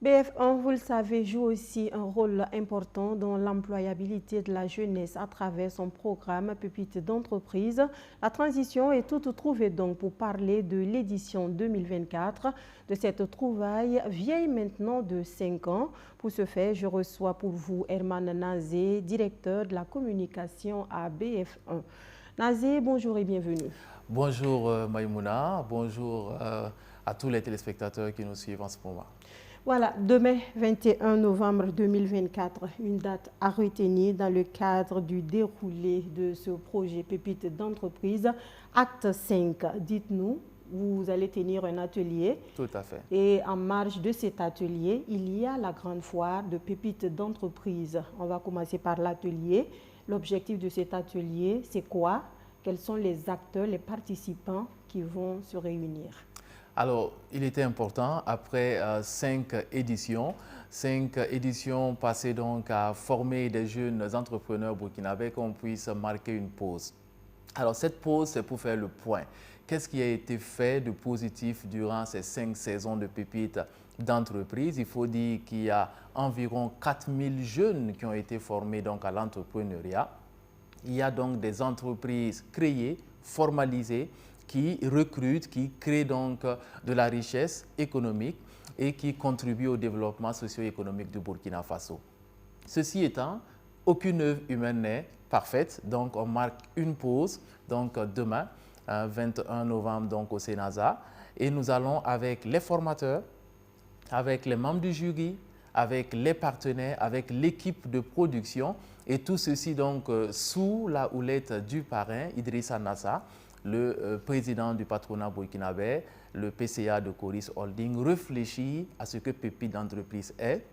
BF1, vous le savez, joue aussi un rôle important dans l'employabilité de la jeunesse à travers son programme Pépites d'entreprise. La transition est toute trouvée donc pour parler de l'édition 2024 de cette trouvaille vieille maintenant de 5 ans. Pour ce faire, je reçois pour vous Herman Nazé, directeur de la communication à BF1. Nazé, bonjour et bienvenue. Bonjour Maïmouna, bonjour à tous les téléspectateurs qui nous suivent en ce moment. Voilà, demain 21 novembre 2024, une date à retenir dans le cadre du déroulé de ce projet Pépites d'entreprise, acte 5. Dites-nous, vous allez tenir un atelier. Tout à fait. Et en marge de cet atelier, il y a la grande foire de Pépites d'entreprise. On va commencer par l'atelier. L'objectif de cet atelier, c'est quoi? Quels sont les acteurs, les participants qui vont se réunir? Alors, il était important, après 5 éditions passées donc à former des jeunes entrepreneurs burkinabés, qu'on puisse marquer une pause. Alors, cette pause, c'est pour faire le point. Qu'est-ce qui a été fait de positif durant ces 5 saisons de pépites d'entreprise? Il faut dire qu'il y a environ 4000 jeunes qui ont été formés donc à l'entrepreneuriat. Il y a donc des entreprises créées, formalisées, qui recrutent, qui créent donc de la richesse économique et qui contribuent au développement socio-économique du Burkina Faso. Ceci étant, aucune œuvre humaine n'est parfaite, donc on marque une pause, donc demain, 21 novembre, donc au Sénasa, et nous allons avec les formateurs, avec les membres du jury, avec les partenaires, avec l'équipe de production, et tout ceci donc sous la houlette du parrain Idrissa Nassa, le président du patronat burkinabé, le PCA de Coris Holding, réfléchit à ce que Pépites d'entreprise est,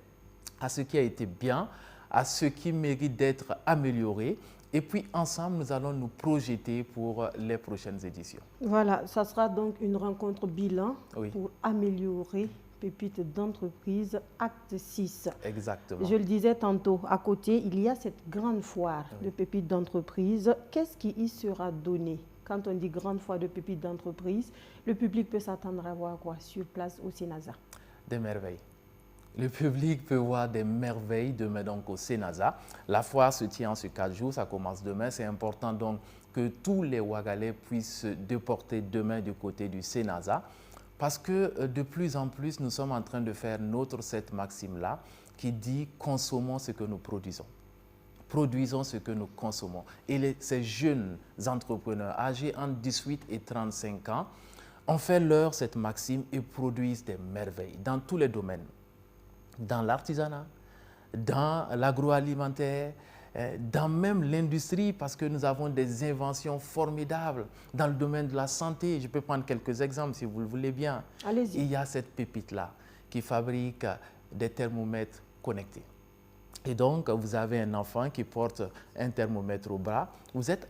à ce qui a été bien, à ce qui mérite d'être amélioré. Et puis ensemble, nous allons nous projeter pour les prochaines éditions. Voilà, ça sera donc une rencontre bilan Oui. pour améliorer Pépites d'entreprise, acte 6. Exactement. Je le disais tantôt, à côté, il y a cette grande foire de Pépites d'entreprise. Qu'est-ce qui y sera donné? Quand on dit grande foire de pépites d'entreprise, le public peut s'attendre à voir quoi sur place au Sénasa? Des merveilles. Le public peut voir des merveilles demain donc au Sénasa. La foire se tient en ce 4 jours, ça commence demain. C'est important donc que tous les Ouagalais puissent se déporter demain du côté du Sénasa parce que de plus en plus, nous sommes en train de faire cette maxime-là qui dit « consommons ce que nous produisons ». Produisons ce que nous consommons. Et ces jeunes entrepreneurs âgés entre 18 et 35 ans ont fait leur cette maxime et produisent des merveilles dans tous les domaines. Dans l'artisanat, dans l'agroalimentaire, dans même l'industrie, parce que nous avons des inventions formidables dans le domaine de la santé. Je peux prendre quelques exemples si vous le voulez bien. Allez-y. Il y a cette pépite-là qui fabrique des thermomètres connectés. Et donc, vous avez un enfant qui porte un thermomètre au bras, vous êtes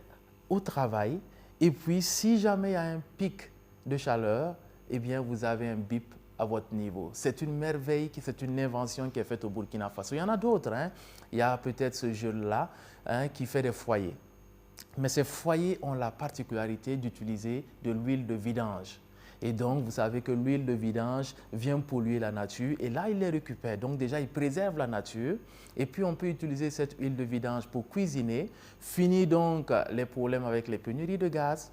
au travail, et puis si jamais il y a un pic de chaleur, eh bien, vous avez un bip à votre niveau. C'est une merveille, c'est une invention qui est faite au Burkina Faso. Il y en a d'autres. Hein. Il y a peut-être ce jeune-là qui fait des foyers. Mais ces foyers ont la particularité d'utiliser de l'huile de vidange. Et donc, vous savez que l'huile de vidange vient polluer la nature et là, il les récupère. Donc, déjà, il préserve la nature et puis on peut utiliser cette huile de vidange pour cuisiner, finir donc les problèmes avec les pénuries de gaz,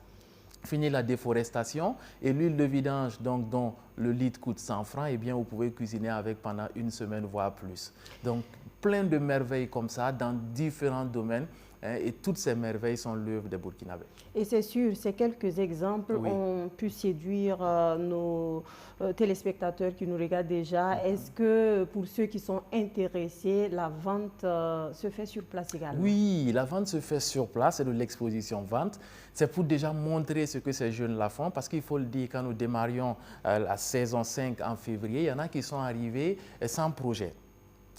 finir la déforestation et l'huile de vidange donc, dont le litre coûte 100 francs, eh bien, vous pouvez cuisiner avec pendant une semaine, voire plus. Donc, plein de merveilles comme ça dans différents domaines. Et toutes ces merveilles sont l'œuvre des Burkinabés. Et c'est sûr, ces quelques exemples ont pu séduire nos téléspectateurs qui nous regardent déjà. Est-ce que pour ceux qui sont intéressés, la vente se fait sur place également? Oui, la vente se fait sur place, c'est de l'exposition vente. C'est pour déjà montrer ce que ces jeunes-là font, parce qu'il faut le dire, quand nous démarrions la saison 5 en février, il y en a qui sont arrivés sans projet,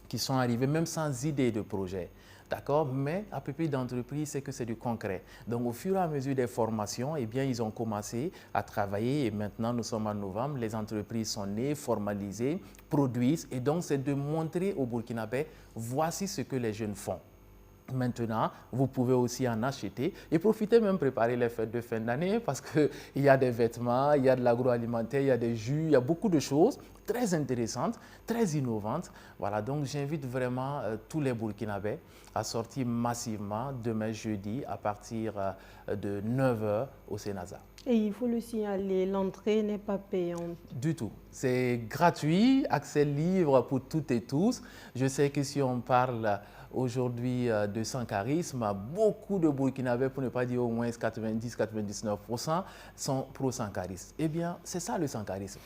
qui sont arrivés même sans idée de projet. D'accord? Mais à Pépites d'entreprise, c'est que c'est du concret. Donc, au fur et à mesure des formations, eh bien, ils ont commencé à travailler et maintenant, nous sommes en novembre, les entreprises sont nées, formalisées, produisent. Et donc, c'est de montrer aux Burkinabés, voici ce que les jeunes font. Maintenant, vous pouvez aussi en acheter et profiter même préparer les fêtes de fin d'année parce qu'il y a des vêtements, il y a de l'agroalimentaire, il y a des jus, il y a beaucoup de choses très intéressantes, très innovantes. Voilà, donc j'invite vraiment tous les Burkinabés à sortir massivement demain jeudi à partir de 9 h au Sénasa. Et il faut le signaler, l'entrée n'est pas payante. Du tout. C'est gratuit, accès libre pour toutes et tous. Je sais que si on parle aujourd'hui de sankarisme, beaucoup de Burkinabés, pour ne pas dire au moins 90-99%, sont pro-sankaristes. Eh bien, c'est ça le sankarisme.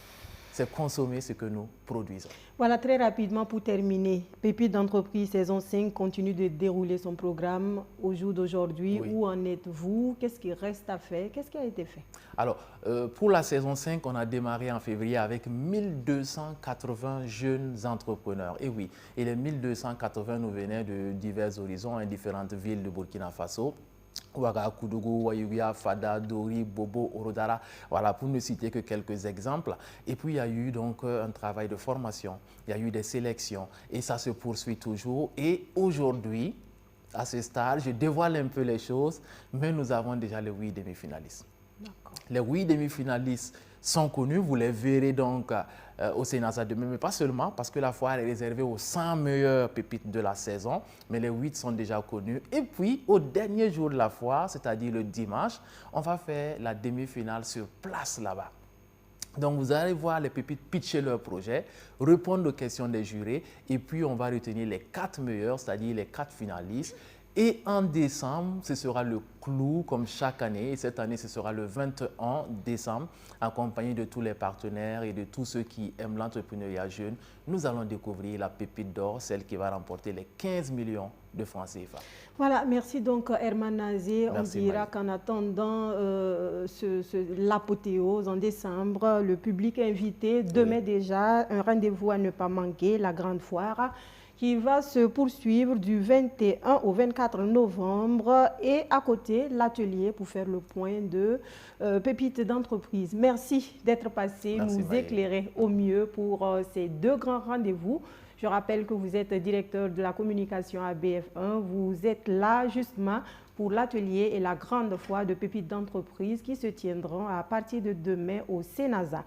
C'est consommer ce que nous produisons. Voilà, très rapidement pour terminer. Pépite d'entreprise saison 5 continue de dérouler son programme au jour d'aujourd'hui. Oui. Où en êtes-vous? Qu'est-ce qui reste à faire? Qu'est-ce qui a été fait? Alors, pour la saison 5, on a démarré en février avec 1280 jeunes entrepreneurs. Et oui, et les 1280 nous venaient de divers horizons, en différentes villes de Burkina Faso. Ouaga, Koudougou, Wayuya, Fada, Dori, Bobo, Orodara, voilà, pour ne citer que quelques exemples. Et puis, il y a eu donc un travail de formation, il y a eu des sélections et ça se poursuit toujours. Et aujourd'hui, à ce stade, je dévoile un peu les choses, mais nous avons déjà les 8 demi-finalistes. Les 8 demi-finalistes sont connus, vous les verrez donc au Sénasa demain, mais pas seulement parce que la foire est réservée aux 100 meilleures pépites de la saison, mais les 8 sont déjà connus. Et puis, au dernier jour de la foire, c'est-à-dire le dimanche, on va faire la demi-finale sur place là-bas. Donc, vous allez voir les pépites pitcher leur projet, répondre aux questions des jurés, et puis on va retenir les 4 meilleurs, c'est-à-dire les 4 finalistes. Et en décembre, ce sera le clou comme chaque année. Et cette année, ce sera le 21 décembre, accompagné de tous les partenaires et de tous ceux qui aiment l'entrepreneuriat jeune. Nous allons découvrir la pépite d'or, celle qui va remporter les 15 millions de francs CFA. Voilà, merci donc Herman Nazé. On dira qu'en attendant l'apothéose en décembre, le public invité, demain déjà, un rendez-vous à ne pas manquer, la grande foire, qui va se poursuivre du 21 au 24 novembre et à côté l'atelier pour faire le point de pépites d'entreprise. Merci d'être passé, nous éclairer au mieux pour ces 2 grands rendez-vous. Je rappelle que vous êtes directeur de la communication à BF1. Vous êtes là justement pour l'atelier et la grande foire de pépites d'entreprise qui se tiendront à partir de demain au Sénasa.